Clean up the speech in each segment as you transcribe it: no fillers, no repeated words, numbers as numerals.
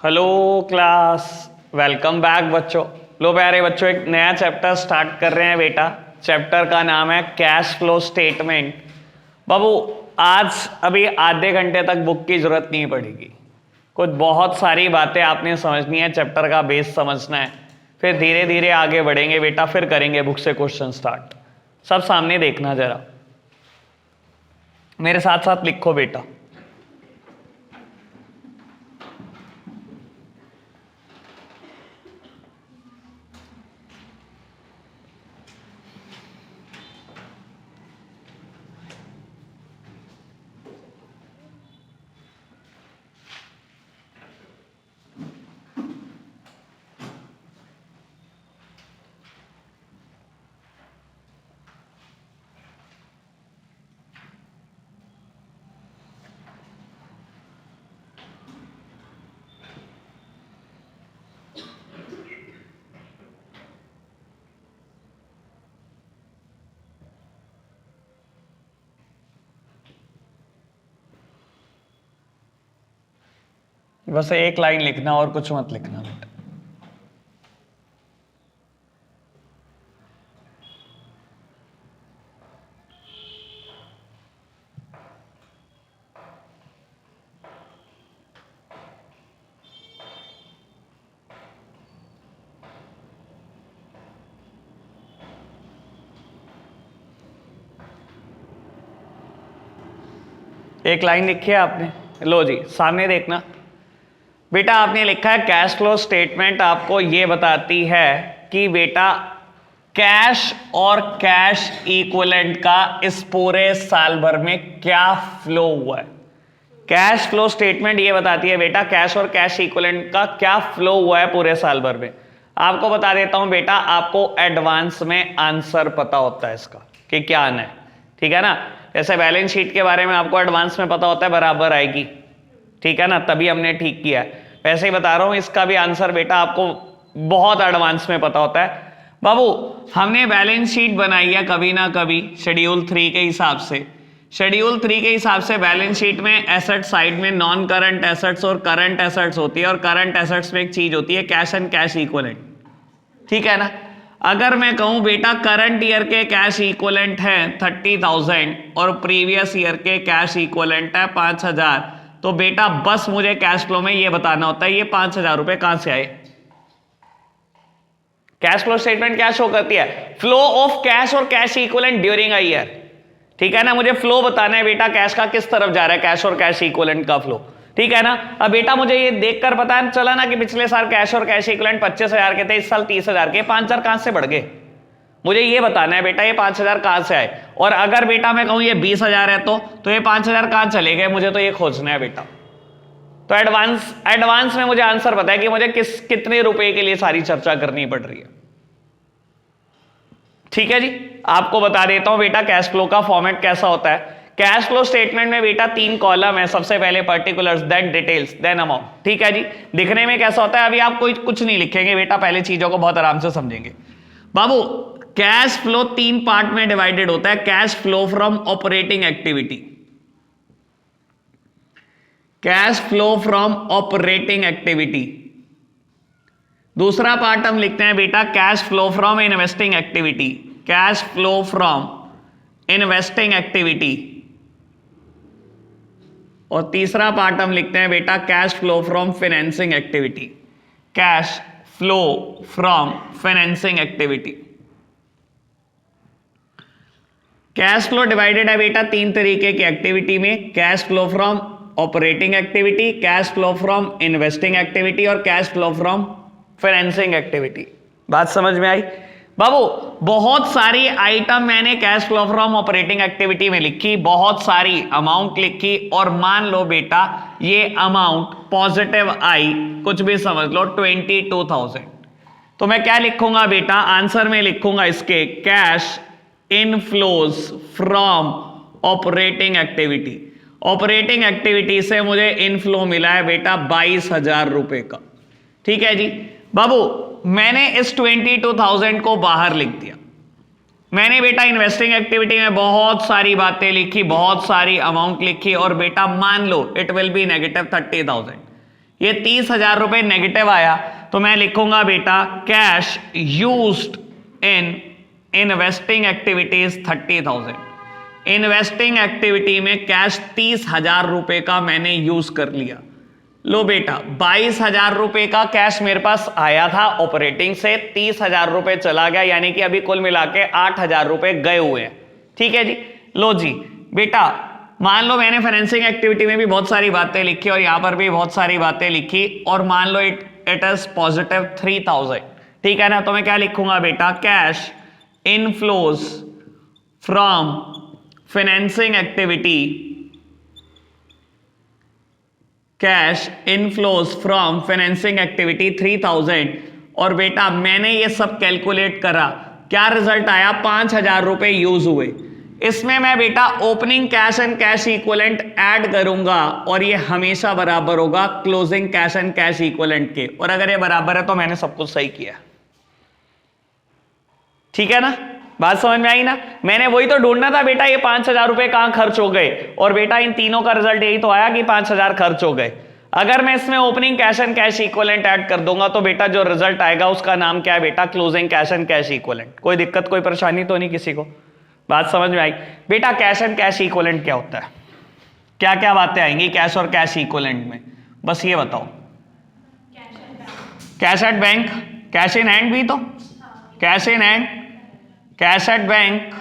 Hello class, welcome back बच्चों। लो प्यारे बच्चों, एक नया चैप्टर स्टार्ट कर रहे हैं बेटा। चैप्टर का नाम है कैश फ्लो स्टेटमेंट। बाबू आज अभी आधे घंटे तक बुक की जरूरत नहीं पड़ेगी। कुछ बहुत सारी बातें आपने समझनी है, चैप्टर का बेस समझना है, फिर धीरे धीरे आगे बढ़ेंगे बेटा। फिर करेंगे बुक से क्वेश्चन स्टार्ट। सब सामने देखना, जरा मेरे साथ साथ लिखो बेटा। बस एक लाइन लिखना और कुछ मत लिखना बेटा। एक लाइन लिखी है आपने, लो जी सामने देखना बेटा। आपने लिखा है कैश फ्लो स्टेटमेंट आपको ये बताती है कि बेटा कैश और कैश इक्विवेलेंट का इस पूरे साल भर में क्या फ्लो हुआ है। कैश फ्लो स्टेटमेंट ये बताती है बेटा कैश और कैश इक्विवेलेंट का क्या फ्लो हुआ है पूरे साल भर में। आपको बता देता हूं बेटा, आपको एडवांस में आंसर पता होता है इसका कि क्या आना है, ठीक है ना। जैसे बैलेंस शीट के बारे में आपको एडवांस में पता होता है बराबर आएगी, ठीक है ना, तभी हमने ठीक किया है। वैसे ही बता रहा हूं, इसका भी आंसर बेटा आपको बहुत एडवांस में पता होता है। बाबू हमने बैलेंस शीट बनाई है कभी ना कभी शेड्यूल 3 के हिसाब से। शेड्यूल 3 के हिसाब से बैलेंस शीट में एसेट साइड में नॉन करंट एसेट्स और करंट एसेट्स होती है, और करंट एसेट्स में एक चीज होती है कैश एंड कैश इक्विवेलेंट, ठीक है ना। अगर मैं कहूं बेटा करंट ईयर के कैश इक्विवेलेंट है 30,000 और प्रीवियस ईयर के कैश इक्विवेलेंट है 5,000, तो बेटा बस मुझे कैश फ्लो में ये बताना होता है ये 5,000 रुपए कहां से आए। कैश फ्लो स्टेटमेंट क्या शो करती है? फ्लो ऑफ कैश और cash equivalent during a year, ठीक है ना। मुझे फ्लो बताना है बेटा कैश का किस तरफ जा रहा है, कैश और कैश इक्विवेलेंट का फ्लो, ठीक है ना। अब बेटा मुझे ये देखकर पता चला ना कि पिछले साल कैश और कैश इक्विवेलेंट 25,000 के थे, इस साल 30,000 के, 5,000 कहां से बढ़ गए। मुझे ये बताना है बेटा ये 5,000 कहां से आए। और अगर बेटा मैं कहूं ये 20,000 है तो ये 5,000 कहां चले गए, मुझे तो ये खोजना है बेटा। तो एडवांस में मुझे आंसर पता है कि मुझे कितने रुपए के लिए सारी चर्चा करनी पड़ रही है, ठीक है जी। आपको बता देता हूं बेटा कैश फ्लो का फॉर्मेट कैसा होता है। कैश फ्लो स्टेटमेंट में बेटा 3 कॉलम है, सबसे पहले particulars, then details, then amount, ठीक है जी। दिखने में कैसा होता है, अभी आप कोई कुछ नहीं लिखेंगे बेटा, पहले चीजों को बहुत आराम से समझेंगे। बाबू कैश फ्लो 3 पार्ट में डिवाइडेड होता है। Cash flow from operating activity, cash flow from operating activity. दूसरा पार्ट हम लिखते हैं बेटा cash flow from investing activity, cash flow from investing activity. और तीसरा पार्ट हम लिखते हैं बेटा cash flow from financing activity, cash flow from financing activity. Cash flow divided है बेटा 3 तरीके की एक्टिविटी में, cash flow from operating activity, cash flow from investing activity और cash flow from financing activity. बात समझ में आई बाबू? बहुत सारी आइटम मैंने cash flow from operating activity में लिखी, बहुत सारी अमाउंट लिखी, और मान लो बेटा ये अमाउंट पॉजिटिव आई, कुछ भी समझ लो 22,000, तो मैं क्या लिखूंगा बेटा आंसर में लिखूंगा इसके cash inflows from operating activity. Operating activity से मुझे इनफ्लो मिला है बेटा 22,000 रुपए का, ठीक है जी। बाबू मैंने इस 22,000 को बाहर लिख दिया। मैंने बेटा इन्वेस्टिंग एक्टिविटी में बहुत सारी बातें लिखी, बहुत सारी अमाउंट लिखी, और बेटा मान लो इट विल बी नेगेटिव 30,000। ये 30,000 रुपए नेगेटिव आया तो मैं लिखूंगा बेटा cash used in investing activities 30,000। Investing activity में कैश 30,000 रुपए का मैंने यूज कर लिया। लो बेटा 22,000 रुपए का कैश मेरे पास आया था ऑपरेटिंग से, 30,000 रुपए चला गया, यानी कि अभी कुल मिला के 8,000 रुपए गए हुए हैं। ठीक है जी। लो जी बेटा मान लो मैंने फाइनेंसिंग एक्टिविटी में भी बहुत सारी बातें लिखी और यहां पर भी बहुत सारी बातें लिखी और मान लो इट इज पॉजिटिव 3,000। ठीक है ना, तो मैं क्या लिखूंगा बेटा cash inflows from financing activity, cash inflows from financing activity 3,000। और बेटा मैंने ये सब कैलकुलेट करा, क्या रिजल्ट आया, 5,000 रुपए यूज हुए। इसमें मैं बेटा opening cash and cash equivalent add करूंगा और ये हमेशा बराबर होगा closing cash and cash equivalent के, और अगर ये बराबर है तो मैंने सब कुछ सही किया। ठीक है ना, बात समझ में आई ना। मैंने वही तो ढूंढना था बेटा, ये 5,000 रुपए कहां खर्च हो गए, और बेटा इन तीनों का रिजल्ट यही तो आया कि 5,000 खर्च हो गए। अगर मैं इसमें opening cash and cash equivalent add कर दूंगा तो बेटा जो रिजल्ट आएगा उसका नाम क्या है बेटा, closing cash and cash equivalent. कोई दिक्कत कोई परेशानी तो नहीं किसी को, बात समझ में आई। बेटा कैश एंड कैश इक्विवेलेंट क्या होता है, क्या क्या बातें आएंगी कैश और कैश इक्विवेलेंट में, बस ये बताओ। Cash at bank, cash in hand भी तो, cash in hand, cash at bank,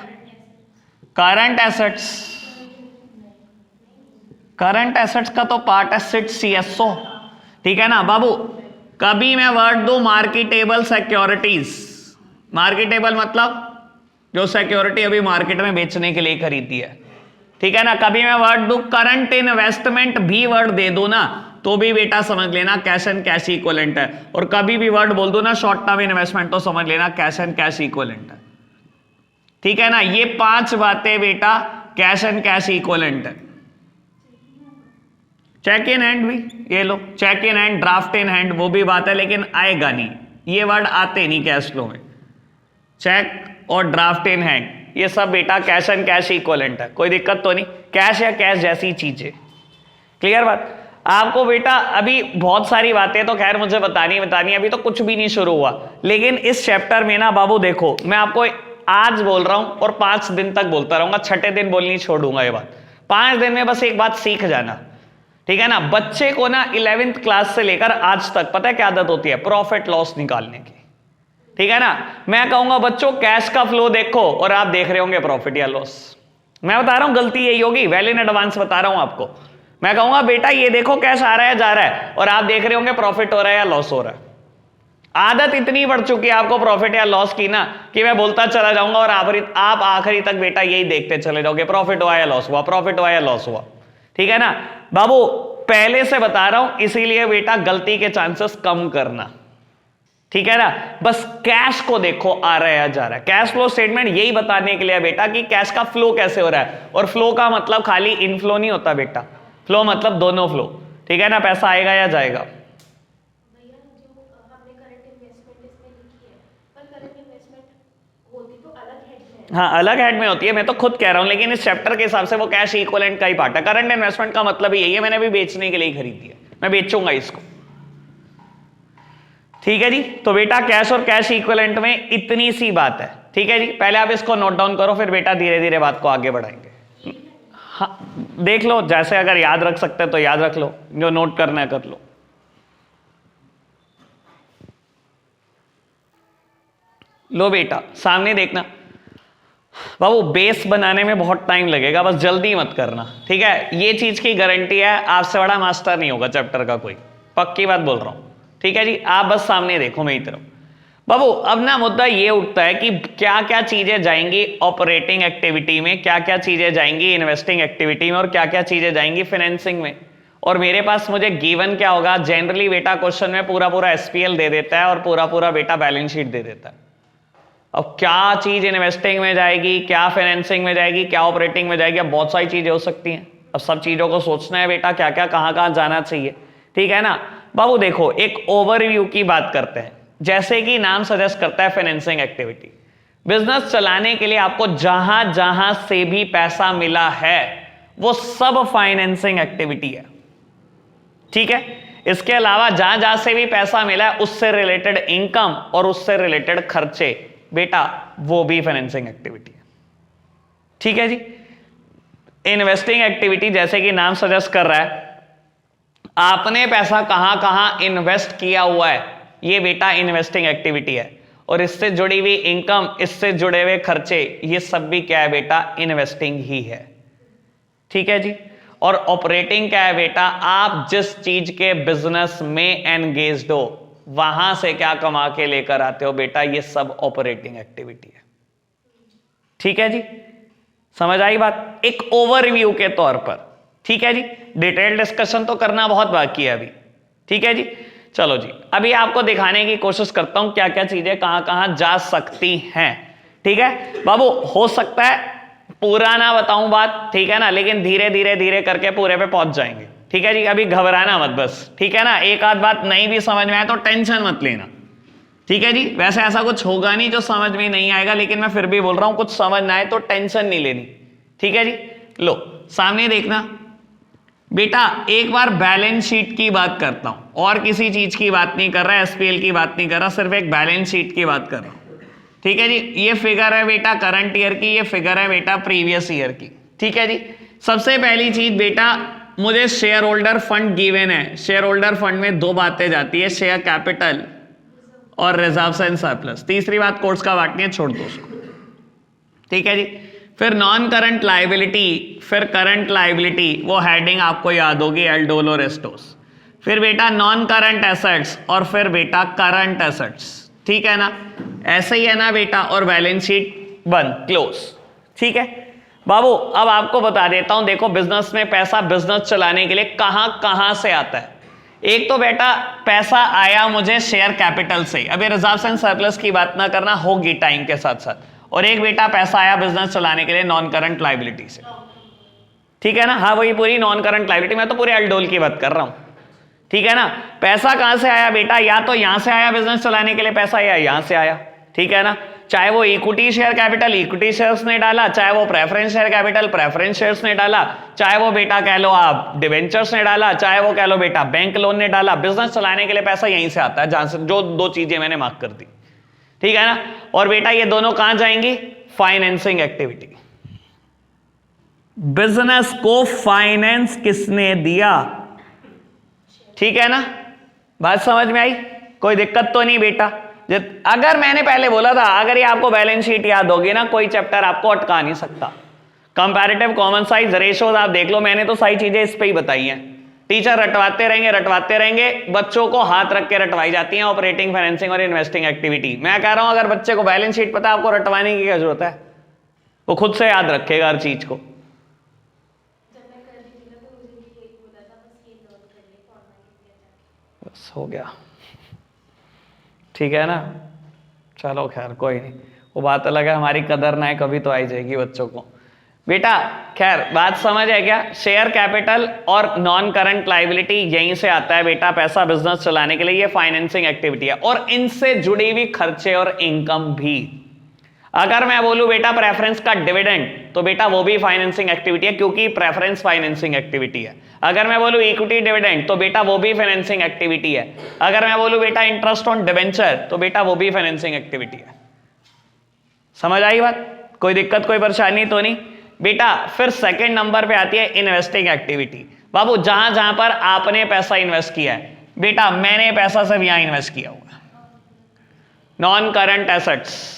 current assets, current assets का तो पार्ट है सिट CSO। ठीक है ना बाबू। कभी मैं वर्ड दूं मार्केटेबल सिक्योरिटीज, मार्केटेबल मतलब जो सिक्योरिटी अभी मार्केट में बेचने के लिए खरीदी है। ठीक है ना, कभी मैं वर्ड दूं करंट इन्वेस्टमेंट भी वर्ड दे दो ना तो भी बेटा समझ लेना कैश एंड कैश इक्विवेलेंट है, और कभी भी वर्ड बोल दो ना शॉर्ट टर्म इन्वेस्टमेंट तो समझ लेना कैश एंड कैश इक्विवेलेंट है। ठीक है ना, ये 5 बातें बेटा कैश एंड कैश इक्विवेलेंट है। चेक इन हैंड भी ये लो, cheque in hand, draft in hand वो भी बात है लेकिन आएगा नहीं, ये वर्ड आते नहीं कैश फ्लो में। चेक और ड्राफ्ट इन हैंड ये सब बेटा कैश एंड कैश इक्विवेलेंट है, कोई दिक्कत तो नहीं। कैश या कैश जैसी चीजें, क्लियर बात। आपको बेटा अभी बहुत सारी बातें तो खैर मुझे बतानी अभी तो कुछ भी नहीं शुरू हुआ, लेकिन इस चैप्टर में ना बाबू देखो मैं आपको आज बोल रहा हूं और 5 दिन तक बोलता रहूंगा, छठे दिन बोलनी छोड़ूंगा ये बात। 5 दिन में बस एक बात सीख जाना। ठीक है ना, बच्चे को ना 11th क्लास से लेकर आज तक पता है क्या आदत होती है, प्रॉफिट लॉस निकालने की। ठीक है ना, मैं कहूंगा बच्चों कैश का फ्लो देखो और आप देख रहे होंगे प्रॉफिट या लॉस। मैं बता रहा हूं गलती यही होगी, वेल इन एडवांस बता रहा हूं आपको। मैं कहूंगा बेटा ये देखो कैश आ रहा है जा रहा है, और आप देख रहे होंगे प्रॉफिट हो रहा है या लॉस हो रहा है। आदत इतनी बढ़ चुकी है आपको प्रॉफिट या लॉस की ना कि मैं बोलता चला जाऊंगा और आप आखिरी तक बेटा यही देखते चले जाओगे, प्रॉफिट हुआ या लॉस हुआ, प्रॉफिट हुआ या लॉस हुआ। ठीक है ना बाबू, पहले से बता रहा हूं इसीलिए बेटा गलती के चांसेस कम करना। ठीक है ना, बस कैश को देखो आ रहा है या जा रहा है। कैश फ्लो स्टेटमेंट यही बताने के लिए बेटा कि कैश का फ्लो कैसे हो रहा है, और फ्लो का मतलब खाली इनफ्लो नहीं होता बेटा, फ्लो मतलब दोनों फ्लो। ठीक है ना, पैसा आएगा या जाएगा। हाँ अलग हेड में होती है, मैं तो खुद कह रहा हूं, लेकिन इस चैप्टर के हिसाब से वो कैश इक्विवेलेंट का ही पार्ट है। करंट इन्वेस्टमेंट का मतलब ही यही है, मैंने भी बेचने के लिए खरीदी है, मैं बेचूंगा इसको। ठीक है जी, तो बेटा कैश और कैश इक्विवेलेंट में इतनी सी बात है। ठीक है जी, पहले आप इसको नोट डाउन करो, फिर बेटा धीरे धीरे बात को आगे बढ़ाएंगे। हाँ देख लो, जैसे अगर याद रख सकते तो याद रख लो, जो नोट करना है कर लो। लो बेटा सामने देखना बाबू, बेस बनाने में बहुत टाइम लगेगा, बस जल्दी मत करना। ठीक है, ये चीज की गारंटी है, आपसे बड़ा मास्टर नहीं होगा चैप्टर का कोई, पक्की बात बोल रहा हूं। ठीक है जी, आप बस सामने देखो मेरी तरफ। बाबू अब ना मुद्दा ये उठता है कि क्या क्या चीजें जाएंगी ऑपरेटिंग एक्टिविटी में, क्या क्या चीजें जाएंगी इन्वेस्टिंग एक्टिविटी में, और क्या क्या चीजें जाएंगी फाइनेंसिंग में। और मेरे पास मुझे गिवन क्या होगा, जनरली बेटा क्वेश्चन में पूरा पूरा SPL दे देता है और पूरा पूरा बेटा बैलेंस शीट दे देता है। अब क्या चीज इन्वेस्टिंग में जाएगी, क्या फाइनेंसिंग में जाएगी, क्या ऑपरेटिंग में जाएगी, अब बहुत सारी चीजें हो सकती हैं। अब सब चीजों को सोचना है बेटा, क्या क्या कहां कहां जाना चाहिए। ठीक है ना बाबू, देखो एक ओवरव्यू की बात करते हैं। जैसे कि नाम सजेस्ट करता है फाइनेंसिंग एक्टिविटी, बिजनेस चलाने के लिए आपको जहां जहां से भी पैसा मिला है वो सब फाइनेंसिंग एक्टिविटी है। ठीक है, इसके अलावा जहां जहां से भी पैसा मिला है उससे रिलेटेड इनकम और उससे रिलेटेड खर्चे, बेटा वो भी फाइनेंसिंग एक्टिविटी है। ठीक है जी। इन्वेस्टिंग एक्टिविटी जैसे कि नाम सजेस्ट कर रहा है, आपने पैसा कहां कहां इन्वेस्ट किया हुआ है, ये बेटा इन्वेस्टिंग एक्टिविटी है। और इससे जुड़ी हुई इनकम, इससे जुड़े हुए खर्चे, ये सब भी क्या है बेटा, इन्वेस्टिंग ही है। ठीक है जी। और ऑपरेटिंग क्या है बेटा, आप जिस चीज के बिजनेस में एंगेज्ड हो वहां से क्या कमा के लेकर आते हो बेटा, ये सब ऑपरेटिंग एक्टिविटी है। ठीक है जी, समझ आई बात, एक ओवरव्यू के तौर पर। ठीक है जी, डिटेल डिस्कशन तो करना बहुत बाकी है अभी। ठीक है जी, चलो जी, अभी आपको दिखाने की कोशिश करता हूं क्या क्या चीजें कहां कहां जा सकती हैं। ठीक है बाबू, हो सकता है पूरा ना बताऊं बात, ठीक है ना, लेकिन धीरे धीरे धीरे करके पूरे पे पहुंच जाएंगे। ठीक है जी, अभी घबराना मत बस, ठीक है ना। एक आध बात नहीं भी समझ में आए तो टेंशन मत लेना। ठीक है जी, वैसे ऐसा कुछ होगा नहीं जो समझ में नहीं आएगा, लेकिन मैं फिर भी बोल रहा हूं कुछ समझ ना आए तो टेंशन नहीं लेनी। ठीक है जी, लो सामने देखना बेटा, एक बार बैलेंस शीट की बात करता हूं, और किसी चीज की बात नहीं कर रहा, एसपीएल की बात नहीं कर रहा, सिर्फ एक बैलेंस शीट की बात कर रहा हूं। ठीक है जी, ये फिगर है बेटा करंट ईयर की, ये फिगर है बेटा प्रीवियस ईयर की। ठीक है जी, सबसे पहली चीज बेटा, मुझे शेयर होल्डर फंड गिवन है। शेयर होल्डर फंड में दो बातें जाती है, शेयर कैपिटल और रिजर्व्स एंड सरप्लस। तीसरी बात कोर्स का बांटनी है, छोड़ दो उसको। ठीक है जी, फिर नॉन करंट लाइबिलिटी, फिर करंट लाइबिलिटी, वो हेडिंग आपको याद होगी, एल्डोल और एस्टोस। फिर बेटा नॉन करंट एसेट्स, और फिर बेटा करंट एसेट्स। ठीक है ना, ऐसे ही है ना बेटा, और बैलेंस शीट बंद, क्लोज। ठीक है बाबू, अब आपको बता देता हूं, देखो बिजनेस में पैसा बिजनेस चलाने के लिए कहां कहां से आता है। एक तो बेटा पैसा आया मुझे शेयर कैपिटल से, अभी रिजर्व्स एंड सरप्लस की बात ना करना, होगी टाइम के साथ साथ। और एक बेटा पैसा आया बिजनेस चलाने के लिए नॉन करंट लाइबिलिटी से। ठीक है ना, हाँ वही पूरी नॉन करंट लाइबिलिटी, मैं तो पूरे एल्डोल की बात कर रहा हूं। ठीक है ना, पैसा कहां से आया बेटा, या तो यहां से आया बिजनेस चलाने के लिए पैसा, या यहां से आया। ठीक है ना, चाहे वो equity share capital equity shares ने डाला, चाहे वो preference share capital preference shares ने डाला, चाहे वो बेटा कह लो आप डिवेंचर्स ने डाला, चाहे वो कह लो बेटा बैंक लोन ने डाला, बिजनेस चलाने के लिए पैसा यहीं से आता है, जहां से जो दो चीजें मैंने मार्क कर दी। ठीक है ना, और बेटा ये दोनों कहां जाएंगी, फाइनेंसिंग एक्टिविटी। बिजनेस को फाइनेंस किसने दिया, ठीक है ना, बात समझ में आई, कोई दिक्कत तो नहीं बेटा। अगर मैंने पहले बोला था, अगर ये आपको बैलेंस शीट याद होगी ना, कोई चैप्टर आपको अटका नहीं सकता। कंपैरेटिव कॉमन साइज रेशोज आप देख लो, मैंने तो सारी चीजें इस पे ही बताई हैं। टीचर रटवाते रहेंगे, बच्चों को हाथ रख के रटवाई जाती हैं ऑपरेटिंग, फाइनेंसिंग और इन्वेस्टिंग एक्टिविटी। मैं कह रहा हूं अगर बच्चे को बैलेंस शीट पता है, आपको रटवाने की क्या जरूरत है, वो खुद से याद रखेगा हर चीज को। बस हो गया, ठीक है ना, चलो खैर कोई नहीं, वो बात अलग है, हमारी कदर ना है कभी तो आई जाएगी बच्चों को। बेटा खैर बात समझ है क्या, शेयर कैपिटल और नॉन करंट लाइबिलिटी यहीं से आता है बेटा पैसा बिजनेस चलाने के लिए, ये फाइनेंसिंग एक्टिविटी है, और इनसे जुड़ी हुई खर्चे और इनकम भी। अगर मैं बोलूं बेटा प्रेफरेंस का डिविडेंड, तो बेटा वो भी फाइनेंसिंग एक्टिविटी है, क्योंकि प्रेफरेंस फाइनेंसिंग एक्टिविटी है। अगर मैं बोलूं इक्विटी डिविडेंड, तो बेटा वो भी फाइनेंसिंग एक्टिविटी है। अगर मैं बोलूं बेटा इंटरेस्ट ऑन डिबेंचर, तो बेटा वो भी फाइनेंसिंग एक्टिविटी है। समझ आई बात, कोई दिक्कत कोई परेशानी तो नहीं बेटा। फिर सेकंड नंबर पे आती है इन्वेस्टिंग एक्टिविटी। बाबू जहां जहां पर आपने पैसा इन्वेस्ट किया है, बेटा मैंने पैसा सिर्फ यहां इन्वेस्ट किया हुआ, नॉन करंट एसेट्स,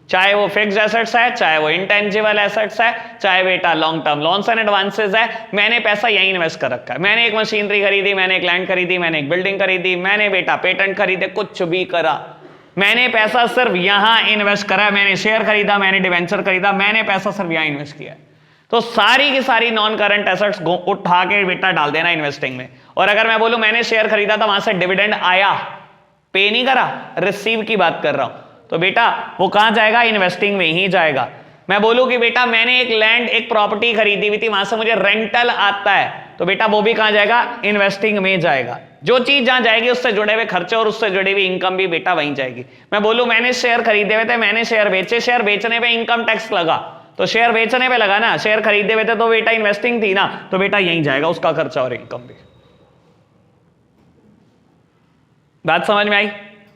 चाहे वो फिक्स्ड एसेट्स है, चाहे वो इंटेंजिबल एसेट्स है, चाहे बेटा long term loans and advances है, मैंने पैसा यहीं इन्वेस्ट कर रखा है। मैंने एक मशीनरी खरीदी, मैंने एक लैंड खरीदी, मैंने एक बिल्डिंग खरीदी, मैंने बेटा पेटेंट खरीदे, कुछ भी करा, मैंने पैसा सिर्फ यहां इन्वेस्ट करा। मैंने शेयर खरीदा, मैंने डिवेंचर खरीदा, मैंने पैसा सिर्फ यहां इन्वेस्ट किया। तो सारी की सारी नॉन करंट एसेट्स उठा के बेटा डाल देना इन्वेस्टिंग में। और अगर मैं बोलूं मैंने शेयर खरीदा था, वहां से डिविडेंड आया, पे नहीं करा, रिसीव की बात कर रहा हूं, तो बेटा वो कहां जाएगा, इन्वेस्टिंग में ही जाएगा। मैं बोलूं कि बेटा मैंने एक लैंड एक प्रॉपर्टी खरीदी हुई थी, वहां से मुझे रेंटल आता है, तो बेटा वो भी कहां जाएगा, इन्वेस्टिंग में जाएगा। जो चीज जहां जाएगी उससे जुड़े हुए खर्चे और उससे जुड़ी हुई इनकम भी बेटा वहीं जाएगी। मैं बोलूं मैंने शेयर खरीदे हुए थे, मैंने शेयर बेचे, शेयर बेचने पे इनकम टैक्स लगा, तो शेयर बेचने पे लगा ना, शेयर खरीदे हुए थे तो बेटा इन्वेस्टिंग थी ना, तो बेटा यहीं जाएगा उसका खर्चा और इनकम भी। बात समझ में आई।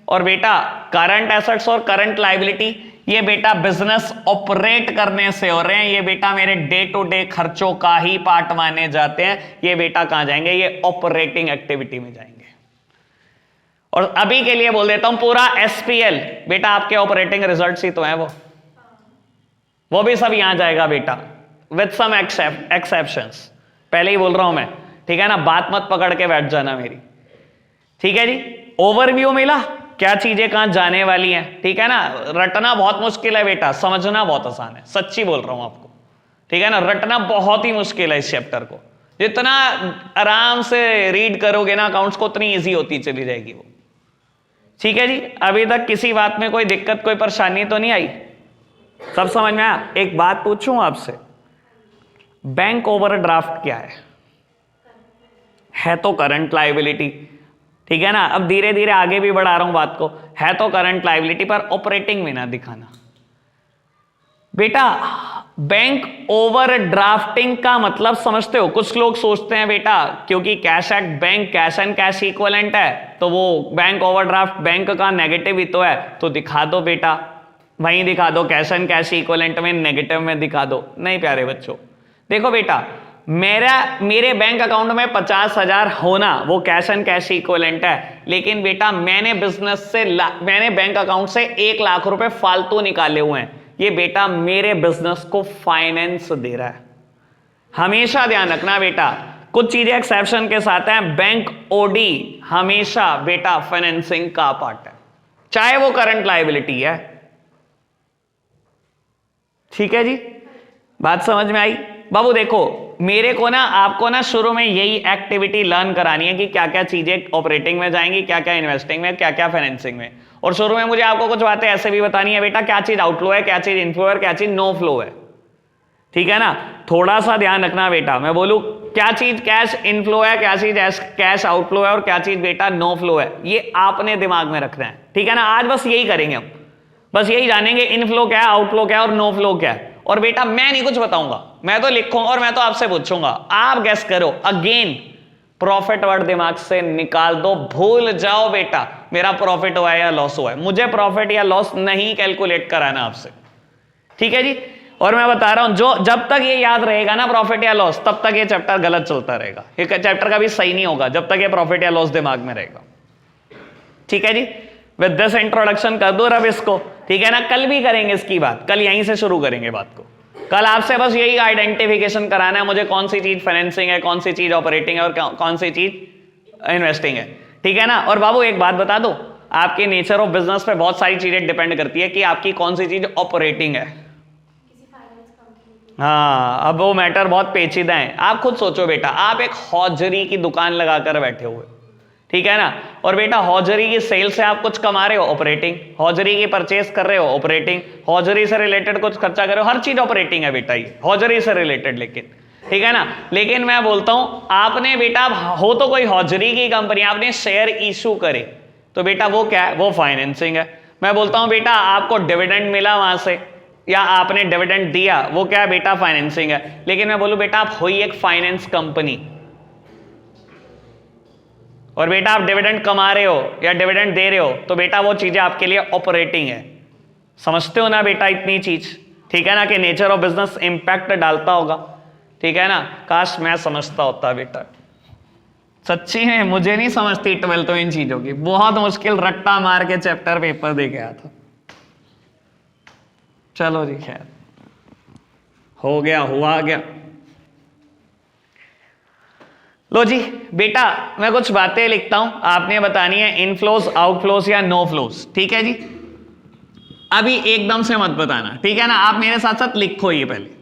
और बेटा करंट एसेट्स और करंट लायबिलिटी, ये बेटा बिजनेस ऑपरेट करने से हो रहे हैं, ये बेटा मेरे डे टू डे खर्चों का ही पार्ट माने जाते हैं। ये बेटा कहां जाएंगे? ये ऑपरेटिंग एक्टिविटी में जाएंगे। और अभी के लिए बोल देता हूं पूरा एसपीएल बेटा आपके ऑपरेटिंग रिजल्ट्स ही तो है, वो भी सब यहां जाएगा बेटा, विद सम एक्सेप्शंस। पहले ही बोल रहा हूं मैं, ठीक है ना, बात मत पकड़ के बैठ जाना मेरी, ठीक है जी। ओवरव्यू मिला क्या चीजें कहां जाने वाली हैं, ठीक है ना। रटना बहुत मुश्किल है बेटा, समझना बहुत आसान है, सच्ची बोल रहा हूं आपको, ठीक है ना। रटना बहुत ही मुश्किल है इस चैप्टर को, जितना आराम से रीड करोगे ना अकाउंट्स को उतनी इजी होती चली जाएगी वो, ठीक है जी। अभी तक किसी बात में कोई दिक्कत कोई परेशानी तो नहीं आई? सब समझ में आया? एक बात पूछूं आपसे, बैंक ओवरड्राफ्ट क्या है तो करंट लायबिलिटी, ठीक है ना। अब धीरे धीरे आगे भी बढ़ा रहा हूं बात को, है तो करंट लायबिलिटी पर ऑपरेटिंग में ना दिखाना बेटा। बैंक ओवरड्राफ्टिंग का मतलब समझते हो? कुछ लोग सोचते हैं बेटा क्योंकि cash at bank cash and cash equivalent है तो वो बैंक ओवरड्राफ्ट बैंक का नेगेटिव ही तो है, तो दिखा दो बेटा, वहीं दिखा दो, कैश एंड कैश इक्विवेलेंट में नेगेटिव में दिखा दो। नहीं प्यारे बच्चों, देखो बेटा मेरे बैंक अकाउंट में 50,000 होना वो कैश एंड कैश इक्विवेलेंट है, लेकिन बेटा मैंने मैंने बैंक अकाउंट से 1 लाख रुपए फालतू निकाले हुए हैं, ये बेटा मेरे बिजनेस को फाइनेंस दे रहा है। हमेशा ध्यान रखना बेटा, कुछ चीजें एक्सेप्शन के साथ हैं, बैंक ओडी हमेशा बेटा फाइनेंसिंग का पार्ट है, चाहे वो करंट लायबिलिटी है, ठीक है जी। बात समझ में आई? बाबू देखो मेरे को ना आपको ना शुरू में यही एक्टिविटी लर्न करानी है कि क्या क्या चीजें ऑपरेटिंग में जाएंगी, क्या क्या इन्वेस्टिंग में, क्या क्या फाइनेंसिंग में। और शुरू में मुझे आपको कुछ बातें ऐसे भी बतानी है बेटा, क्या चीज आउटफ्लो है, क्या चीज इनफ्लो है, क्या चीज नो फ्लो है, ठीक है ना। थोड़ा सा ध्यान रखना बेटा, मैं बोलूं क्या चीज कैश इनफ्लो है, क्या चीज कैश आउटफ्लो है और क्या चीज बेटा नो फ्लो है, ये आपने दिमाग में रखना है, ठीक है ना। आज बस यही करेंगे हम, बस यही जानेंगे इनफ्लो क्या है, आउटफ्लो क्या है और नो फ्लो क्या है। और बेटा मैं नहीं कुछ बताऊंगा, मैं तो लिखूंगा और मैं तो आपसे पूछूंगा, आप गेस करो। अगेन प्रॉफिट वर्ड दिमाग से निकाल दो, भूल जाओ बेटा मेरा प्रॉफिट हुआ है या लॉस हुआ है, मुझे प्रॉफिट या लॉस नहीं कैलकुलेट कराना आपसे, ठीक है जी। और मैं बता रहा हूं जो जब तक ये याद रहेगा ना प्रॉफिट या लॉस, तब तक ये चैप्टर गलत चलता रहेगा, ये चैप्टर का भी सही नहीं होगा जब तक ये प्रॉफिट या लॉस दिमाग में रहेगा, ठीक है जी। विद दिस इंट्रोडक्शन कर दो रब इसको, ठीक है ना। कल भी करेंगे इसकी बात, कल यहीं से शुरू करेंगे बात को। कल आपसे बस यही आइडेंटिफिकेशन कराना है मुझे, कौन सी चीज फाइनेंसिंग है, कौन सी चीज ऑपरेटिंग है और कौन सी चीज इन्वेस्टिंग है, ठीक है ना। और बाबू एक बात बता दो, आपके नेचर ऑफ बिजनेस पे बहुत सारी चीजें डिपेंड करती है कि आपकी कौन सी चीज ऑपरेटिंग है। हाँ अब वो मैटर बहुत पेचीदा है। आप खुद सोचो बेटा, आप एक हौजरी की दुकान लगाकर बैठे हुए, ठीक है ना, और बेटा हौजरी की सेल से आप कुछ कमा रहे हो, ऑपरेटिंग। हौजरी की परचेस कर रहे हो, ऑपरेटिंग। हौजरी से रिलेटेड कुछ खर्चा कर रहे हो, हर चीज ऑपरेटिंग है बेटा ये हौजरी से रिलेटेड, लेकिन ठीक है ना। लेकिन मैं बोलता हूं आपने बेटा हो तो कोई हौजरी की कंपनी, आपने शेयर इशू करे तो बेटा वो क्या है, वो फाइनेंसिंग है। मैं बोलता हूं बेटा आपको डिविडेंड मिला वहां से या आपने डिविडेंड दिया, वो क्या है बेटा फाइनेंसिंग है। लेकिन मैं बोलूं बेटा आप हो ही एक फाइनेंस कंपनी और बेटा आप डिविडेंड कमा रहे हो या डिविडेंड दे रहे हो तो बेटा वो चीजें आपके लिए ऑपरेटिंग है। समझते हो ना बेटा इतनी चीज, ठीक है ना, कि नेचर ऑफ बिजनेस इंपैक्ट डालता होगा, ठीक है ना। काश मैं समझता होता बेटा, सच्ची में मुझे नहीं समझती 12th में इन चीजों की, बहुत मुश्किल रट्टा मार के चैप्टर पेपर दे गया था। चलो जी खैर हो गया, हुआ गया। लो जी बेटा मैं कुछ बातें लिखता हूं, आपने बतानी है इनफ्लोज आउटफ्लोज या नो फ्लोज, ठीक है जी। अभी एकदम से मत बताना, ठीक है ना, आप मेरे साथ साथ लिखो ये पहले।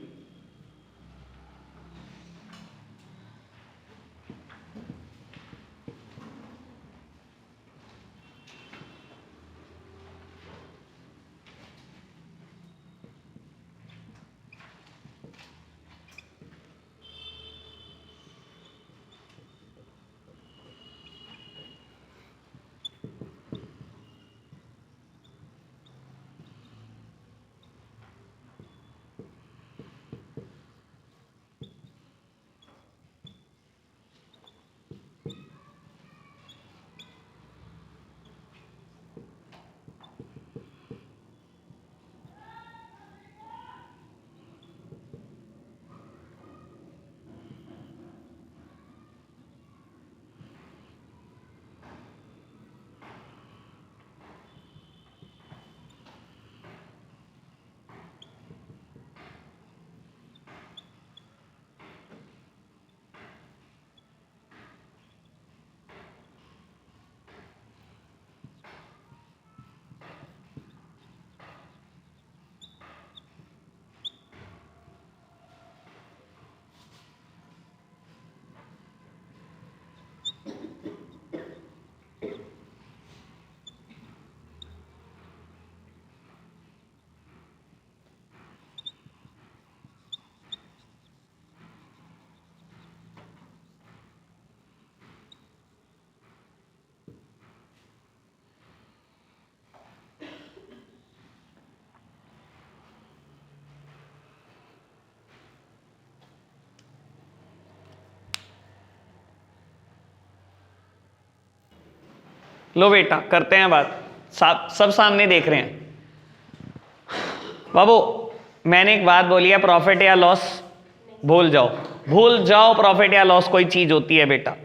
लो बेटा करते हैं बात, सब सामने देख रहे हैं। बाबू मैंने एक बात बोली है, प्रॉफिट या लॉस भूल जाओ, भूल जाओ प्रॉफिट या लॉस कोई चीज होती है बेटा।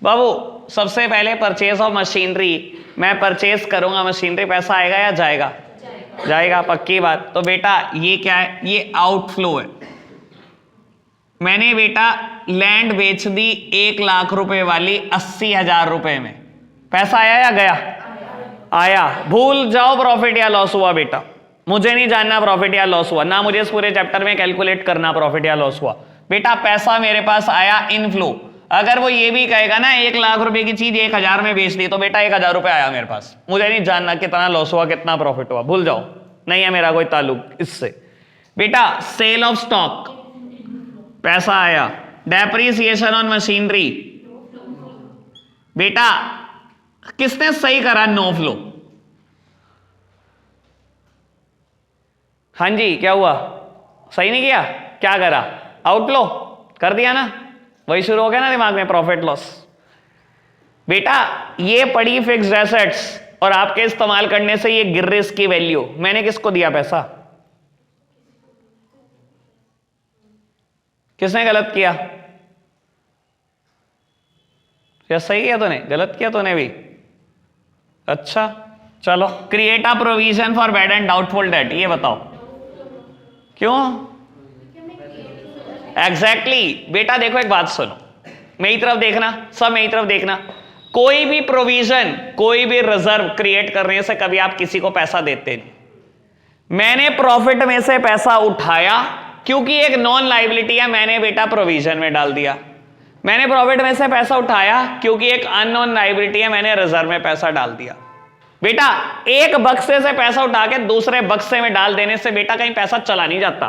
बाबू सबसे पहले परचेज ऑफ मशीनरी, मैं परचेज करूंगा मशीनरी, पैसा आएगा या जाएगा? जाएगा, पक्की बात। तो बेटा ये क्या है? ये आउटफ्लो है। मैंने बेटा लैंड बेच दी 1 लाख रुपए वाली 80,000 रुपए में, पैसा आया या गया? आया। भूल जाओ प्रॉफिट या लॉस हुआ बेटा, मुझे नहीं जानना प्रॉफिट या लॉस हुआ, ना मुझे इस पूरे चैप्टर में कैलकुलेट करना प्रॉफिट या लॉस हुआ। बेटा पैसा मेरे पास आया, इनफ्लो। अगर वो ये भी कहेगा ना 1 लाख रुपए की चीज 1,000 में बेच दी, तो बेटा 1,000 रुपए आया मेरे पास, मुझे नहीं जानना कितना लॉस हुआ कितना प्रॉफिट हुआ, भूल जाओ, नहीं है मेरा कोई ताल्लुक इससे। बेटा सेल ऑफ स्टॉक, पैसा आया। डेप्रिसिएशन ऑन मशीनरी, बेटा किसने सही करा? No flow. हाँ जी क्या हुआ? सही नहीं किया? क्या करा? आउटफ्लो कर दिया ना, वही शुरू हो गया ना दिमाग में, प्रॉफिट लॉस। बेटा ये पड़ी फिक्स्ड एसेट्स और आपके इस्तेमाल करने से ये गिर रही इसकी वैल्यू, मैंने किसको दिया पैसा? किसने गलत किया? क्या सही किया तूने? गलत किया तूने भी? अच्छा चलो, create a provision for bad and doubtful debt, ये बताओ क्यों? एग्जैक्टली बेटा देखो एक बात सुनो, मेरी तरफ देखना, सब मेरी तरफ देखना। कोई भी प्रोविजन, कोई भी रिजर्व क्रिएट करने से कभी आप किसी को पैसा देते नहीं। मैंने प्रॉफिट में से पैसा उठाया क्योंकि एक नॉन लाइबिलिटी है, मैंने बेटा प्रोविजन में डाल दिया। मैंने प्रॉफिट में से पैसा उठाया क्योंकि एक अननोन लाइबिलिटी है, मैंने रिजर्व में पैसा डाल दिया। बेटा एक बक्से से पैसा उठा के दूसरे बक्से में डाल देने से बेटा कहीं पैसा चला नहीं जाता,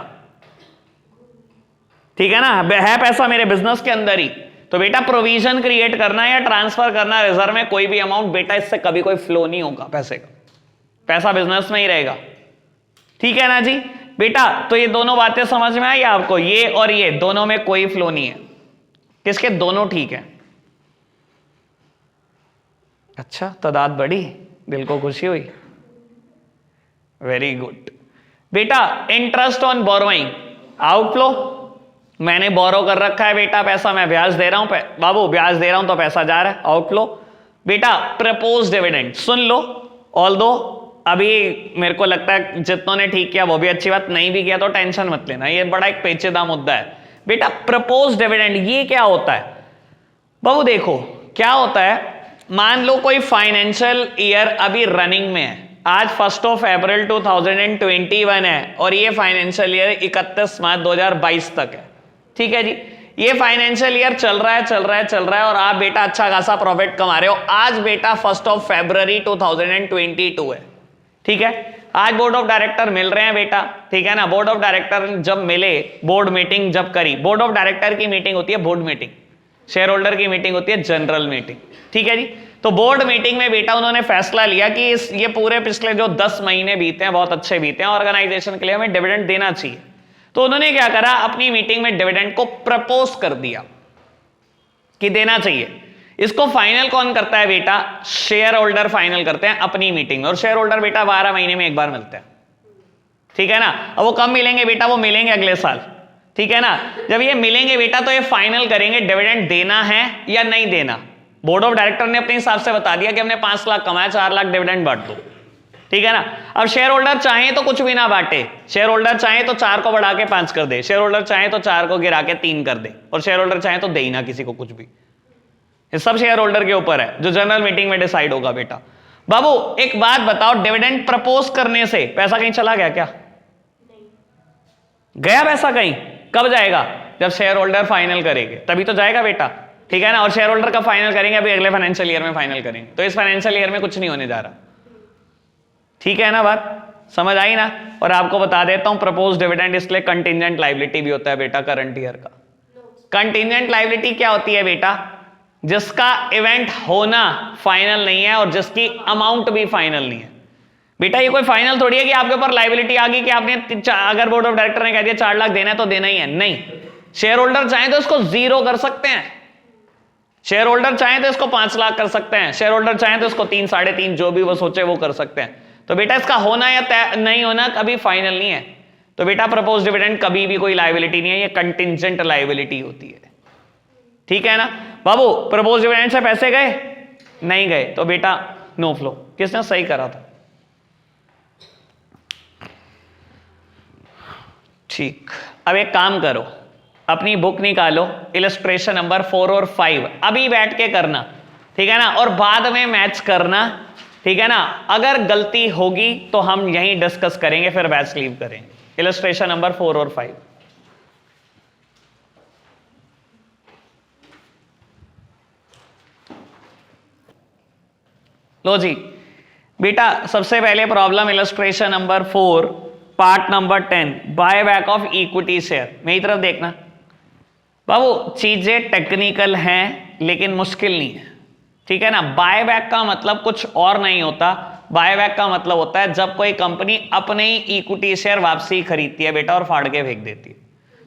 ठीक है ना? है पैसा मेरे बिजनेस के अंदर ही, तो बेटा प्रोविजन क्रिएट करना या ट्रांसफर करना रिजर्व में कोई भी अमाउंट, बेटा इससे कभी कोई फ्लो नहीं होगा पैसे का, पैसा बिजनेस में ही रहेगा, ठीक है ना जी? बेटा तो ये दोनों बातें समझ में आई आपको, ये और ये दोनों में कोई फ्लो नहीं है, किसके? दोनों ठीक है। अच्छा तादाद बढ़ी, दिल को खुशी हुई, वेरी गुड। बेटा इंटरेस्ट ऑन बोरोइंग, आउटफ्लो, मैंने बोरो कर रखा है बेटा पैसा, मैं ब्याज दे रहा हूं, बाबू ब्याज दे रहा हूं तो पैसा जा रहा है, आउटफ्लो। बेटा प्रपोज डिविडेंड, सुन लो, ऑल्दो अभी मेरे को लगता है जितनों ने ठीक किया वो भी अच्छी बात, नहीं भी किया तो टेंशन मत लेना, ये बड़ा एक पेचीदा मुद्दा है। बेटा प्रपोज डिविडेंड ये क्या होता है? बाबू देखो क्या होता है, मान लो कोई फाइनेंशियल ईयर अभी रनिंग में है, आज 1 अप्रैल 2021 है और ये फाइनेंशियल ईयर 31 मार्च 2022 तक है, ठीक है जी? ये फाइनेंशियल ईयर चल रहा है और आप बेटा अच्छा खासा प्रॉफिट कमा रहे हो। आज बेटा 1 फरवरी 2022 है, ठीक है? आज बोर्ड ऑफ डायरेक्टर मिल रहे हैं बेटा, ठीक है ना? बोर्ड ऑफ डायरेक्टर जब मिले, बोर्ड मीटिंग जब करी, बोर्ड ऑफ डायरेक्टर की मीटिंग होती है बोर्ड मीटिंग, शेयर होल्डर की मीटिंग होती है जनरल मीटिंग, ठीक है जी? तो बोर्ड मीटिंग में बेटा उन्होंने फैसला लिया कि ये पूरे पिछले जो 10 महीने बीते हैं बहुत अच्छे बीते हैं, ऑर्गेनाइजेशन के लिए हमें डिविडेंड देना चाहिए। तो उन्होंने क्या करा, अपनी मीटिंग में डिविडेंड को प्रपोज कर दिया कि देना चाहिए। इसको फाइनल कौन करता है बेटा? शेयर होल्डर फाइनल करते हैं अपनी मीटिंग में, और शेयर होल्डर बेटा 12 महीने में एक बार मिलते हैं, ठीक है ना? अब वो कब मिलेंगे बेटा? वो मिलेंगे अगले साल, ठीक है ना? जब ये मिलेंगे बेटा तो ये फाइनल करेंगे डिविडेंड देना है या नहीं देना। बोर्ड ऑफ डायरेक्टर ने अपने हिसाब से बता दिया कि हमने 5 लाख कमाया, 4 लाख डिविडेंड बांट दो, ठीक है ना? अब शेयर होल्डर चाहे तो कुछ भी ना बांटे, शेयर होल्डर चाहे तो 4 को बढ़ा के 5 कर दे, शेयर होल्डर चाहे तो 4 को गिरा के 3 कर दे, और शेयर होल्डर चाहे तो दे ही ना किसी को कुछ भी। ये सब शेयर होल्डर के ऊपर है, जो जनरल मीटिंग में डिसाइड होगा बेटा। बाबू एक बात बताओ, डिविडेंड प्रपोज करने से पैसा कहीं चला गया क्या? गया पैसा कहीं? कब जाएगा? जब शेयर होल्डर फाइनल करेंगे तभी तो जाएगा बेटा, ठीक है ना? और शेयर होल्डर कब फाइनल करेंगे? अभी अगले फाइनेंशियल ईयर में फाइनल करेंगे, तो इस फाइनेंशियल ईयर में कुछ नहीं होने जा रहा, ठीक है ना? बात समझ आई ना? और आपको बता देता हूं प्रपोज डिविडेंड इसलिए कंटिंजेंट लायबिलिटी भी होता है बेटा करंट ईयर का। कंटिंजेंट लायबिलिटी क्या होती है बेटा? जिसका इवेंट होना फाइनल नहीं है और जिसकी अमाउंट भी फाइनल नहीं है बेटा। ये कोई फाइनल थोड़ी है कि आपके ऊपर लायबिलिटी आ गई कि आपने अगर बोर्ड ऑफ डायरेक्टर ने कह दिया 4 लाख देना है तो देना ही है, नहीं। शेयर होल्डर चाहे तो इसको 0 कर सकते हैं, शेयर होल्डर चाहे तो इसको 5 लाख कर सकते हैं, शेयर होल्डर चाहे तो इसको 3, 3.5 जो भी वो सोचे वो कर सकते हैं। तो बेटा इसका होना या नहीं होना कभी फाइनल नहीं है। तो बेटा प्रपोज डिविडेंड कभी भी कोई लायबिलिटी नहीं है, ये कंटिंजेंट लायबिलिटी होती है। ठीक है ना बाबू, प्रपोज डिविडेंड से पैसे गए नहीं गए तो बेटा नो फ्लो। किसने सही करा था? ठीक, अब एक काम करो, अपनी बुक निकालो, इलस्ट्रेशन नंबर 4 और 5 अभी बैठ के करना, ठीक है ना, और बाद में मैच करना, ठीक है ना। अगर गलती होगी तो हम यहीं डिस्कस करेंगे, फिर बैच लीव करेंगे। इलस्ट्रेशन नंबर 4 और 5 लो जी बेटा, सबसे पहले problem illustration number 4 part number 10 buy back of equity share. मेरी तरफ देखना बाबू, चीजें टेक्निकल हैं लेकिन मुश्किल नहीं है, ठीक है ना। बाय बैक का मतलब कुछ और नहीं होता, बाय बैक का मतलब होता है जब कोई कंपनी अपने ही इक्विटी शेयर वापसी खरीदती है बेटा और फाड़ के फेंक देती है।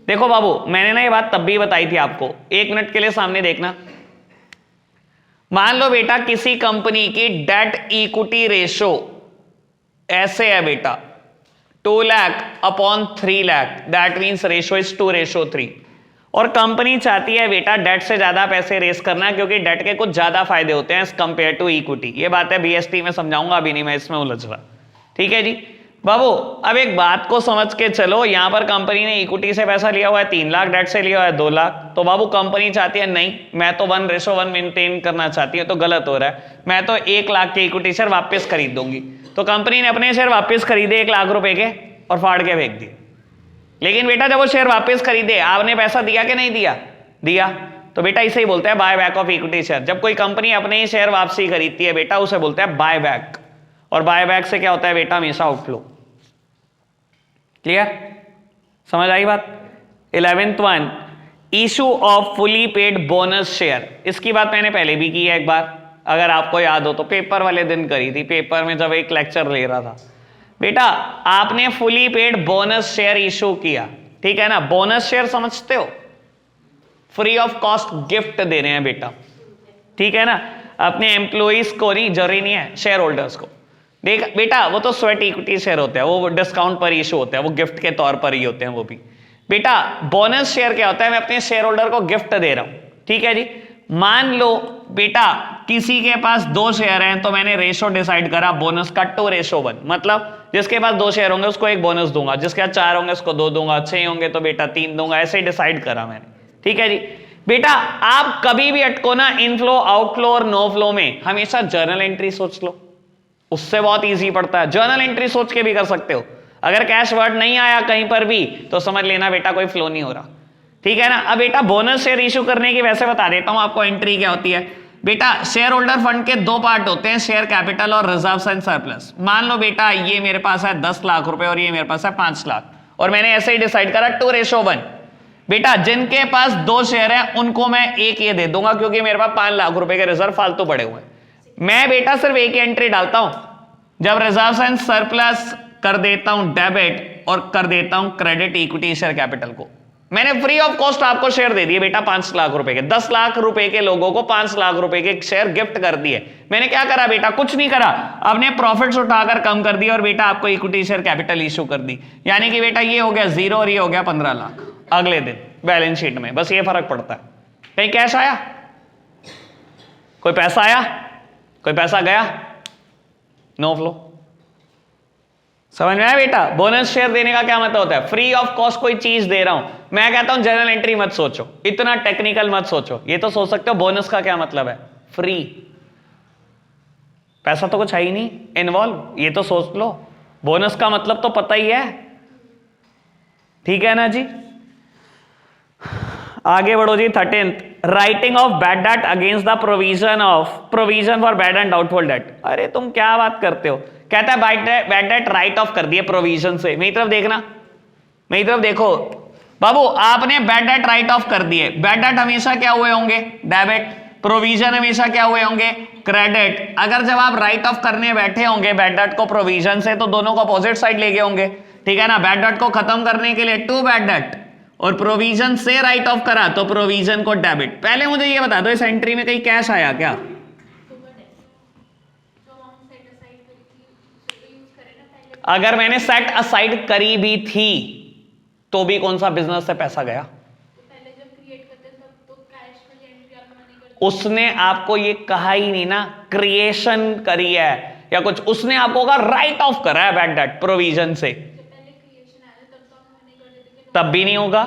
देखो बाबू, मैंने ना ये बात तब भी बताई थी आपको, 1 मिनट के लिए सामने देखना। मान लो बेटा किसी कंपनी की डेट इक्विटी रेशो ऐसे है बेटा 2 lakh upon 3 lakh, that means ratio is 2:3, और कंपनी चाहती है बेटा डेट से ज्यादा पैसे रेस करना क्योंकि डेट के कुछ ज्यादा फायदे होते हैं कंपेयर टू इक्विटी। ये बात है बीएसटी में समझाऊंगा, अभी नहीं मैं इसमें उलझ रहा, ठीक है जी बाबू। अब एक बात को समझ के चलो, यहां पर कंपनी ने इक्विटी से पैसा लिया हुआ है 3 लाख, डेट से लिया हुआ है 2 लाख। तो बाबू कंपनी चाहती है नहीं, मैं तो 1:1 मेंटेन करना चाहती हूँ, तो गलत हो रहा है, मैं तो 1 लाख के इक्विटी शेयर वापस खरीद दूंगी। तो कंपनी ने अपने शेयर वापस खरीदे 1 लाख रुपए के और फाड़ के फेंक दिए। लेकिन बेटा जब वो शेयर वापस खरीदे आपने पैसा दिया कि नहीं दिया? दिया। तो बेटा इसे ही बोलते हैं buy back of equity share. जब कोई कंपनी अपने ही शेयर वापसी खरीदती है बेटा उसे बोलते हैं बाय बैक, और बाय बैक से क्या होता है बेटा? हमेशा आउटफ्लो। क्लियर? समझ आई बात? 11th one, issue of fully paid bonus share. इसकी बात मैंने पहले भी की है एक बार, अगर आपको याद हो तो पेपर वाले दिन करी थी, पेपर में जब एक लेक्चर ले रहा था बेटा। आपने fully paid bonus share issue किया, ठीक है ना। बोनस शेयर समझते हो? फ्री ऑफ कॉस्ट गिफ्ट दे रहे हैं बेटा, ठीक है ना, अपने एम्प्लॉइज को, नहीं जरूरी नहीं है शेयर होल्डर्स को। देख बेटा वो तो स्वेट इक्विटी शेयर होते हैं, वो डिस्काउंट पर इशू होते हैं, वो गिफ्ट के तौर पर ही होते हैं वो भी। बेटा बोनस शेयर क्या होता है? मैं अपने शेयर होल्डर को गिफ्ट दे रहा हूं, ठीक है जी। मान लो बेटा किसी के पास 2 शेयर हैं तो मैंने रेशो डिसाइड करा बोनस का 2:1, मतलब जिसके पास 2 शेयर होंगे उसको 1 बोनस दूंगा, जिसके पास 4 होंगे उसको 2 दूंगा, 6 होंगे तो बेटा 3 दूंगा, ऐसे ही डिसाइड करा मैंने, ठीक है जी। बेटा आप कभी भी अटको ना इनफ्लो आउटफ्लो और नो फ्लो में, हमेशा जर्नल एंट्री सोच लो, उससे बहुत ईजी पड़ता है। जर्नल एंट्री सोच के भी कर सकते हो। अगर कैश वर्ड नहीं आया कहीं पर भी तो समझ लेना बेटा कोई फ्लो नहीं हो रहा, ठीक है ना। अब बेटा बोनस शेयर इशू करने की वैसे बता देता हूं आपको एंट्री क्या होती है। बेटा शेयर होल्डर फंड के 2 पार्ट होते हैं, शेयर कैपिटल और रिजर्व्स एंड सरप्लस। मान लो बेटा ये मेरे पास है 10 लाख रुपए और ये मेरे पास है 5 लाख, और मैंने ऐसे ही डिसाइड करा 2:1। बेटा जिनके पास 2 शेयर है उनको मैं 1 ये दे दूंगा क्योंकि मेरे पास 5 लाख रुपए के रिजर्व फालतू पड़े हुए हैं। मैं बेटा सिर्फ एक ही एंट्री डालता हूं, जब रिजर्व्स एंड सरप्लस कर देता हूं डेबिट और कर देता हूं क्रेडिट इक्विटी शेयर कैपिटल को। मैंने फ्री ऑफ कॉस्ट आपको शेयर दे दिए बेटा 5 लाख रुपए के, 10 लाख रुपए के लोगों को 5 लाख रुपए के शेयर गिफ्ट कर दिए। मैंने क्या करा बेटा? कुछ नहीं करा, अपने प्रॉफिट्स उठाकर कम कर दिया और बेटा आपको इक्विटी शेयर कैपिटल इशू कर दी। यानी कि बेटा ये हो गया 0 और ये हो गया 15 लाख अगले दिन बैलेंस शीट में। बस ये फर्क पड़ता है। कहीं कैश आया, कोई पैसा आया, कोई पैसा गया, नो फ्लो। समझ में आया बेटा? बोनस शेयर देने का क्या मतलब होता है? फ्री ऑफ कॉस्ट कोई चीज दे रहा हूं। मैं कहता हूं जनरल एंट्री मत सोचो, इतना टेक्निकल मत सोचो। ये तो सोच सकते हो बोनस का क्या मतलब है? फ्री, पैसा तो कुछ है ही नहीं इन्वॉल्व, ये तो सोच लो। बोनस का मतलब तो पता ही है, ठीक है ना जी। आगे बढ़ो जी। 13th, writing of bad debt against the provision for bad and doubtful debt. अरे तुम क्या बात करते हो? कहता है बैड डेट राइट ऑफ कर दिए प्रोविजन से। मेरी तरफ देखना, मेरी तरफ देखो बाबू, आपने बैड डेट राइट ऑफ कर दिए। बैड डेट हमेशा क्या हुए होंगे? डेबिट। प्रोविजन हमेशा क्या हुए होंगे? क्रेडिट। अगर जब आप राइट ऑफ करने बैठे होंगे बैड डेट को प्रोविजन से तो दोनों को अपोजिट साइड ले गए होंगे, ठीक है ना। बैड डेट को खत्म करने के लिए टू बैड डेट और प्रोविजन से राइट ऑफ करा तो प्रोविजन को डेबिट। पहले मुझे ये बता दो इस एंट्री में कहीं कैश आया क्या? अगर मैंने सेट असाइड करी भी थी तो भी कौन सा बिजनेस से पैसा गया? उसने आपको ये कहा ही नहीं ना क्रिएशन करी है या कुछ, उसने आपको कहा राइट ऑफ करा है बैड डेट प्रोविजन से, तब भी नहीं होगा।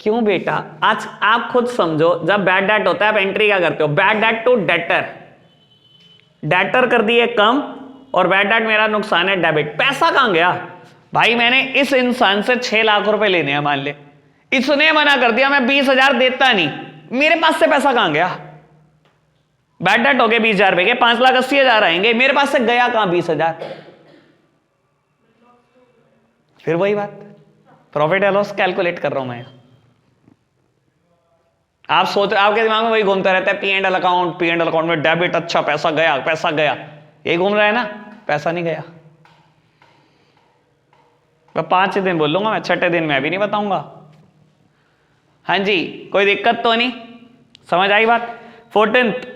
क्यों बेटा? आज आप खुद समझो, जब बैड डेट होता है आप एंट्री क्या करते हो? Bad debt to debtor, debtor कर दिए कम और बैड डेट मेरा नुकसान है डेबिट। पैसा कहां गया भाई? मैंने इस इंसान से 6 लाख रुपए लेने हैं मान ले, इसने मना कर दिया मैं 20,000 देता नहीं, मेरे पास से पैसा कहां गया? बैड डेट हो गए 20,000 रुपए के, 5,80,000 आएंगे, मेरे पास से गया कहां 20,000? फिर वही बात, प्रॉफिट एंड लॉस कैलकुलेट कर रहा हूं मैं। आप सोच, आपके दिमाग में वही घूमता रहता है, P&L अकाउंट, P&L अकाउंट में डेबिट, अच्छा पैसा गया, पैसा गया, ये घूम रहा है ना, पैसा नहीं गया। मैं 5 दिन बोल लूंगा, मैं 6ठे दिन मैं भी नहीं बताऊंगा। हाँ जी, कोई दिक्कत तो नहीं, समझ आई बात? 14th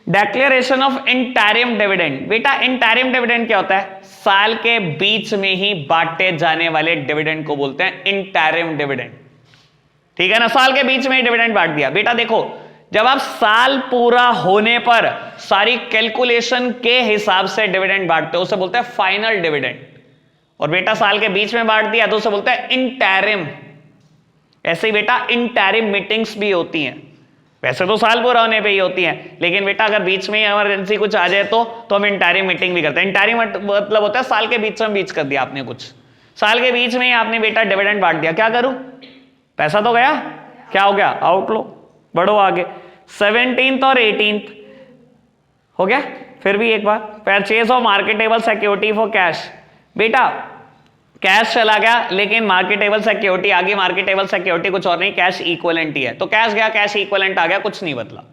declaration of interim dividend. बेटा इंटरिम डिविडेंड क्या होता है? साल के बीच में ही बांटे जाने वाले डिविडेंड को बोलते हैं इंटरिम डिविडेंड, ठीक है ना? साल के बीच में ही डिविडेंड बांट दिया। बेटा देखो, जब आप साल पूरा होने पर सारी कैलकुलेशन के हिसाब से डिविडेंड बांटते हो उसे बोलते हैं फाइनल डिविडेंड, और बेटा साल के बीच में बांट दिया तो उसे बोलते हैं इंटरिम। ऐसे ही बेटा इंटरिम मीटिंग्स भी होती हैं, वैसे तो साल पूरा होने पे ही होती हैं, लेकिन बेटा अगर बीच में इमरजेंसी कुछ आ जाए तो हम इंटरिम मीटिंग भी करते हैं। इंटरिम मतलब होता है साल के बीच में बीच कर दिया आपने, कुछ साल के बीच में ही आपने बेटा डिविडेंड बांट दिया, क्या करूं? पैसा तो गया, क्या हो गया? आउटफ्लो। बढ़ो आगे, 17th और 18th हो गया। फिर भी एक बार, purchase of marketable security for cash. बेटा कैश चला गया लेकिन मार्केटेबल सिक्योरिटी आ गई, मार्केटेबल सिक्योरिटी कुछ और नहीं, कैश इक्विवेलेंट ही है, तो कैश गया, कैश इक्विवेलेंट आ गया, कुछ नहीं बदला,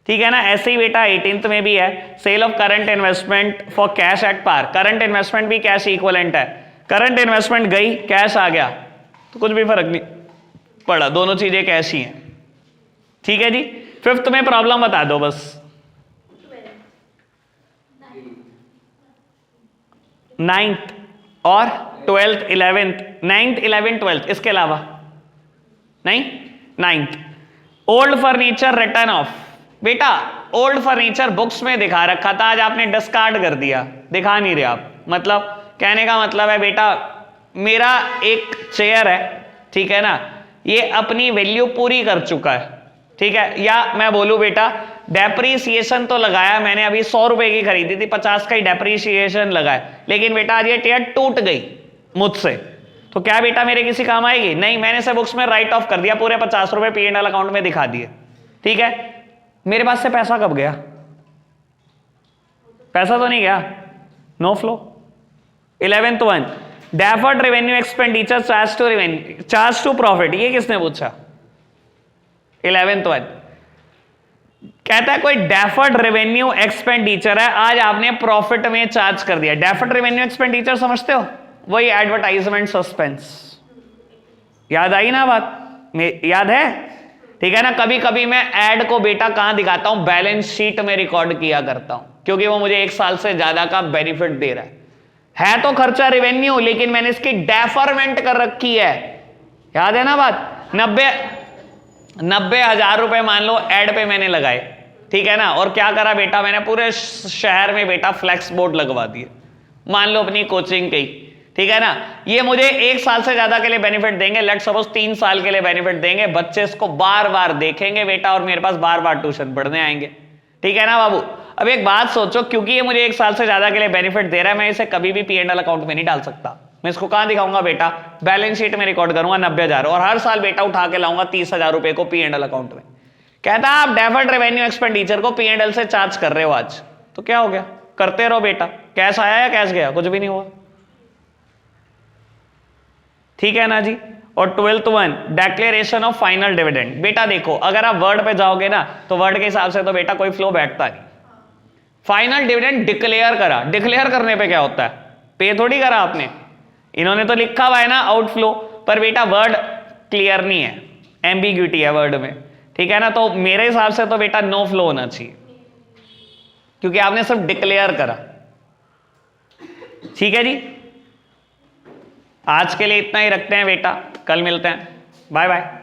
ठीक है ना? ऐसे ही बेटा 18th में भी है, sale of current investment for cash at par. Current investment भी कैश इक्विवेलेंट है, करंट इन्वेस्टमेंट गई, कैश आ गया, तो कुछ भी फर्क नहीं पड़ा, दोनों चीजें कैश ही हैं, ठीक है जी। 5th में प्रॉब्लम बता दो बस। 9th और 12th 11th, 9th 11th 12th, इसके अलावा नहीं। 9th old furniture return of. बेटा ओल्ड फर्नीचर बुक्स में दिखा रखा था, आज आपने डिस्कार्ड कर दिया, दिखा नहीं रहे आप, मतलब कहने का मतलब है बेटा मेरा एक चेयर है, ठीक है ना, ये अपनी वैल्यू पूरी कर चुका है, ठीक है, या मैं बोलूं बेटा डेप्रीसिएशन तो लगाया मैंने, अभी 100 रुपए की खरीदी थी, 50 का ही डेप्रीसिएशन लगाया, लेकिन बेटा आज ये चेयर टूट गई मुझसे, तो क्या बेटा मेरे किसी काम आएगी? नहीं, मैंने इसे बुक्स में राइट ऑफ कर दिया, पूरे 50 रुपए P&L अकाउंट में दिखा दिए, ठीक है। मेरे पास से पैसा कब गया? पैसा तो नहीं गया, no flow. 11th one, deferred revenue expenditure charge to profit, ये किसने पूछा? 11th वन कहता है कोई डेफर्ड रेवेन्यू एक्सपेंडिचर है, आज आपने प्रॉफिट में चार्ज कर दिया। डेफर्ड रेवेन्यू एक्सपेंडिचर समझते हो? वही एडवर्टाइजमेंट सस्पेंस, याद आई ना बात? याद है, ठीक है ना? कभी कभी मैं एड को बेटा कहां दिखाता हूं? बैलेंस शीट में रिकॉर्ड किया करता हूं, क्योंकि वो मुझे 1 साल से ज्यादा का बेनिफिट दे रहा है तो खर्चा रेवेन्यू, लेकिन मैंने इसकी डेफरमेंट कर रखी है, याद है ना बात? 90,000 रुपए मान लो एड पे मैंने लगाए, ठीक है ना, और क्या करा बेटा मैंने पूरे शहर में बेटा फ्लैक्स बोर्ड लगवा दिए, मान लो अपनी कोचिंग के, ठीक है ना, ये मुझे 1 साल से ज्यादा के लिए बेनिफिट देंगे, लेट सपोज 3 साल के लिए बेनिफिट देंगे, बच्चे इसको बार बार देखेंगे बेटा और मेरे पास बार बार ट्यूशन पढ़ने आएंगे, ठीक है ना बाबू। अब एक बात सोचो, क्योंकि ये मुझे 1 साल से ज्यादा के लिए बेनिफिट दे रहा है, मैं इसे कभी भी P&L अकाउंट में नहीं डाल सकता, मैं इसको कहां दिखाऊंगा बेटा? बैलेंस शीट में रिकॉर्ड करूंगा 90,000, और हर साल बेटा उठा के लाऊंगा 30,000 रुपए को P&L अकाउंट में। कहता आप डेफर्ड रेवेन्यू एक्सपेंडिचर को P&L से चार्ज कर रहे हो आज, तो क्या हो गया? करते रहो बेटा, कैश आया या कैश गया? कुछ भी नहीं हुआ, ठीक है ना जी। और 12th one, declaration of final dividend. बेटा देखो, अगर आप वर्ड पे जाओगे ना तो वर्ड के हिसाब से तो बेटा कोई फ्लो बैठता नहीं। फाइनल डिविडेंड डिक्लेयर करा, डिक्लेयर करने पे क्या होता है? पे थोड़ी करा आपने, इन्होंने तो लिखा हुआ है ना आउटफ्लो, पर बेटा वर्ड क्लियर नहीं है, एम्बिग्यूटी है वर्ड में, ठीक है ना। तो मेरे हिसाब से तो बेटा नो फ्लो होना चाहिए, क्योंकि आपने सिर्फ डिक्लेयर करा। ठीक है जी, आज के लिए इतना ही रखते हैं बेटा, कल मिलते हैं, बाय बाय।